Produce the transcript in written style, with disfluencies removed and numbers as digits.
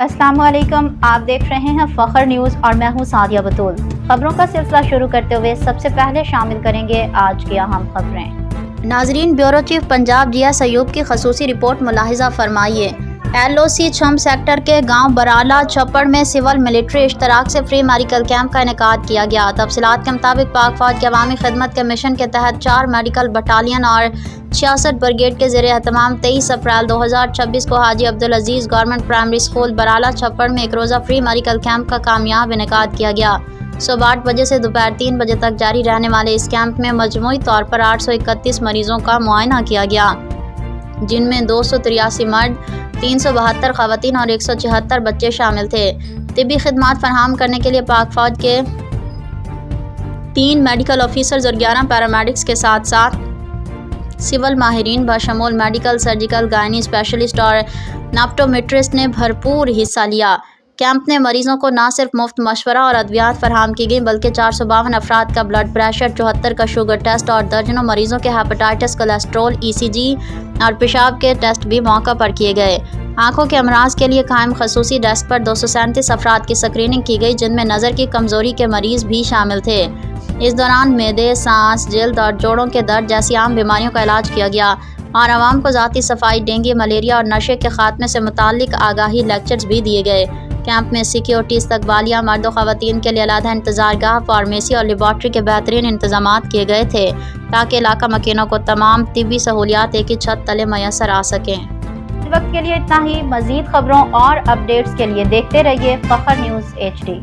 अस्सलाम वालेकुम, आप देख रहे हैं फखर न्यूज़ और मैं हूं सादिया बतूल। खबरों का सिलसिला शुरू करते हुए सबसे पहले शामिल करेंगे आज की अहम खबरें। नाजरीन, bureau chief Punjab GS Ayub की खसूसी रिपोर्ट मुलाहिजा फरमाइए। LOC छम सेक्टर के गांव बराला छप्पड़ में सिविल मिलिट्री इश्तराक से फ्री मेडिकल कैंप का इनेकाद किया गया। तफसीलात के मुताबिक पाक फौज के अवामी खिदमत के मिशन के तहत 4 मेडिकल बटालियन और 66 ब्रिगेड के ज़रिए एहतमाम 23 अप्रैल 2026 को हाजी अब्दुल अजीज़ गवर्नमेंट प्राइमरी स्कूल बराला छप्पड़ में एक रोज़ा फ्री मेडिकल कैंप का कामयाब इनेकाद किया गया। सुबह 8 बजे से दोपहर 3 बजे तक जारी रहने वाले इस कैंप में मजमूई तौर पर 831 मरीजों का मुआयना किया गया, जिनमें 283 मर्द, 372 खवातीन और 174 बच्चे शामिल थे। तिब्बी खिदमात फराहम करने के लिए पाक फौज के 3 मेडिकल ऑफिसर्स और 11 पैरामेडिक्स के साथ साथ सिविल माहिरीन बशमूल मेडिकल, सर्जिकल, गायनी स्पेशलिस्ट और नाप्टोमेट्रिस्ट ने भरपूर हिस्सा लिया। कैंप में मरीजों को न सिर्फ मुफ्त मशवरा और अद्वियात फराहम की गई, बल्कि 452 अफराद का ब्लड प्रेशर, 74 का शुगर टेस्ट और दर्जनों मरीजों के हेपेटाइटिस, कोलेस्ट्रोल, ECG और पेशाब के टेस्ट भी मौका पर किए गए। आंखों के अमराज के लिए कायम खसूसी डेस्क पर 237 अफराद की स्क्रीनिंग की गई, जिनमें नज़र की कमज़ोरी के मरीज़ भी शामिल थे। इस दौरान मैदे, सांस, जल्द और जोड़ों के दर्द जैसी आम बीमारियों का इलाज किया गया और आवाम को ज़ाती सफाई, डेंगू, मलेरिया और नशे के खात्मे से मुताल्लिक आगाही लेक्चर्स भी दिए गए। कैंप में सिक्योरिटी, इस्तकबालिया, मर्द और ख़वातीन के लिए अलग इंतज़ारगाह, फार्मेसी और लेबॉर्ट्री के बेहतरीन इंतजामात किए गए थे, ताकि इलाका मकीनों को तमाम तिब्बी सहूलियात एक ही छत तले मैसर आ सकें। इस वक्त के लिए इतना ही। मज़ीद खबरों और अपडेट्स के लिए देखते रहिए फखर न्यूज़ HD।